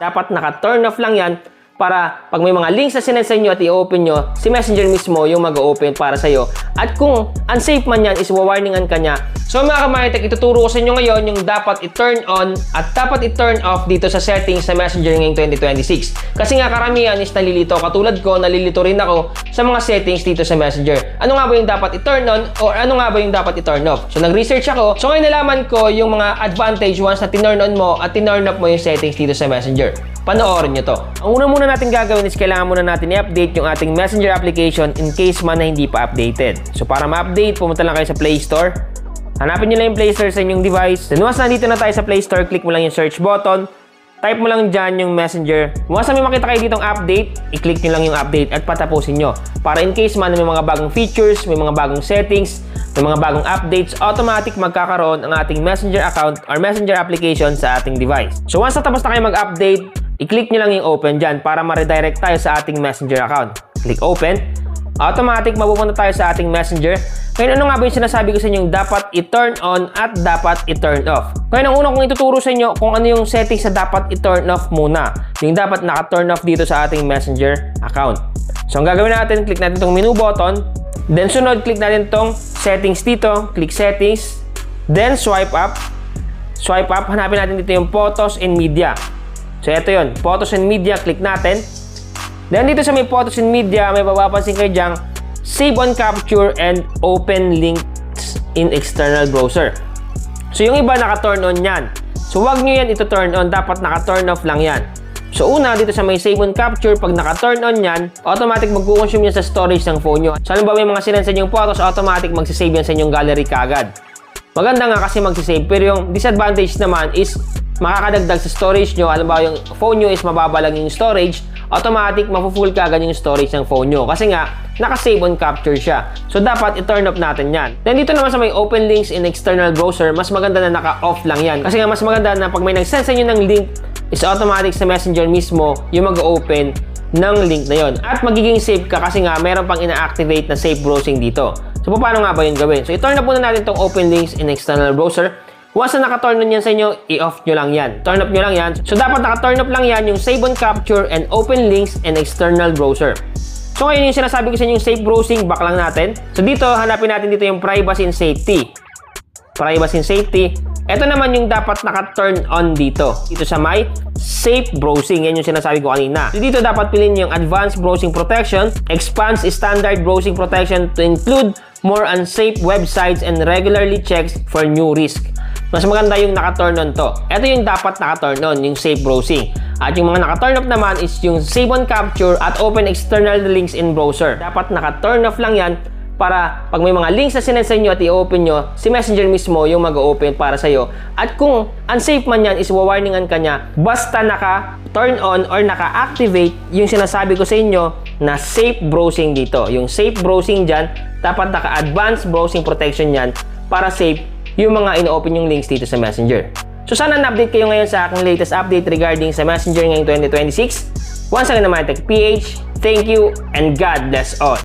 Dapat naka-turn off lang yan para pag may mga links na sinend sa inyo at i-open nyo, si Messenger mismo yung mag-open para sa'yo. At kung unsafe man yan, is warningan ka niya. So mga kamaritek, ituturo ko sa inyo ngayon yung dapat i-turn on at dapat i-turn off dito sa settings sa Messenger ngayong 2026. Kasi nga karamihan is nalilito. Katulad ko, nalilito rin ako sa mga settings dito sa Messenger. Ano nga ba yung dapat i-turn on or ano nga ba yung dapat i-turn off? So nag-research ako. So ngayon nalaman ko yung mga advantage once na tinurn on mo at tinurn off mo yung settings dito sa Messenger. Panoorin nyo to. Ang una muna natin gagawin is kailangan muna natin i-update yung ating Messenger application in case man na hindi pa updated. So para ma-update, pumunta lang kayo sa Play Store. Hanapin nyo lang yung Play Store sa inyong device. Then once nandito na tayo sa Play Store, click mo lang yung search button. Type mo lang dyan yung Messenger. Once na may makita kayo ditong update, i-click nyo lang yung update at patapusin nyo. Para in case man may mga bagong features, may mga bagong settings, may mga bagong updates, automatic magkakaroon ang ating Messenger account or Messenger application sa ating device. So once natapos na kayo mag-update, i-click nyo lang yung open dyan para ma-redirect tayo sa ating Messenger account. Click open. Automatic mapupunta tayo sa ating Messenger. Ngayon, ano nga ba yung sinasabi ko sa inyo yung dapat i-turn on at dapat i-turn off? Ngayon, ang una kong ituturo sa inyo kung ano yung settings na dapat i-turn off muna. Yung dapat naka-turn off dito sa ating Messenger account. So, ang gagawin natin, click natin itong menu button. Then, sunod, click natin itong settings dito. Click settings. Then, swipe up. Swipe up. Hanapin natin dito yung photos and media. So, ito yun. Photos and media. Click natin. Then, dito sa may photos and media, may papapansin kayo dyang save on capture and open links in external browser. So, yung iba naka-turn on yan. So, wag nyo yan ito-turn on. Dapat naka-turn off lang yan. So, una, dito sa may save on capture, pag naka-turn on yan, automatic mag-consume yan sa storage ng phone nyo. So, halimbawa may mga sinend sa inyong photos, automatic magsisave yan sa inyong gallery kagad. Maganda nga kasi magsisave, pero yung disadvantage naman is makakadagdag sa storage nyo. Halimbawa yung phone nyo is mababa lang yung storage, automatic mafu-full kagad yung storage ng phone nyo. Kasi nga, naka-save on capture siya. So, dapat i-turn off natin yan. Then, dito naman sa may open links in external browser, mas maganda na naka-off lang yan. Kasi nga, mas maganda na pag may nag-send sa inyo ng link, is automatic sa Messenger mismo yung mag-open ng link na yon. At magiging safe ka kasi nga, meron pang ina-activate na safe browsing dito. So, paano nga ba yung gawin? So, i-turn off muna natin itong open links in external browser. Once na naka-turn on yan sa inyo, i-off nyo lang yan. Turn off nyo lang yan. So, dapat naka-turn off lang yan yung save on capture and open links in external browser. So, ngayon yung sinasabi ko sa inyo yung safe browsing, back lang natin. So, dito, hanapin natin dito yung privacy and safety. Privacy and safety. Ito naman yung dapat naka-turn on dito. Dito sa may safe browsing. Yan yung sinasabi ko kanina. So, dito dapat piliin yung advanced browsing protection, expands standard browsing protection to include more unsafe websites and regularly checks for new risk. Mas maganda yung naka-turn on to. Ito yung dapat naka-turn on, yung safe browsing. At yung mga naka-turn off naman is yung save on capture at open external links in browser. Dapat naka-turn off lang yan para pag may mga links na sinend sa inyo at i-open nyo, si Messenger mismo yung mag-open para sa'yo. At kung unsafe man yan, is warningan ka niya, basta naka-turn on or naka-activate yung sinasabi ko sa inyo na safe browsing dito. Yung safe browsing dyan, dapat naka-advanced browsing protection yan para safe yung mga ino-open yung links dito sa Messenger. So sana na-update kayo ngayon sa aking latest update regarding sa Messenger ngayong 2026. Once again, MyTech PH, thank you and God bless all.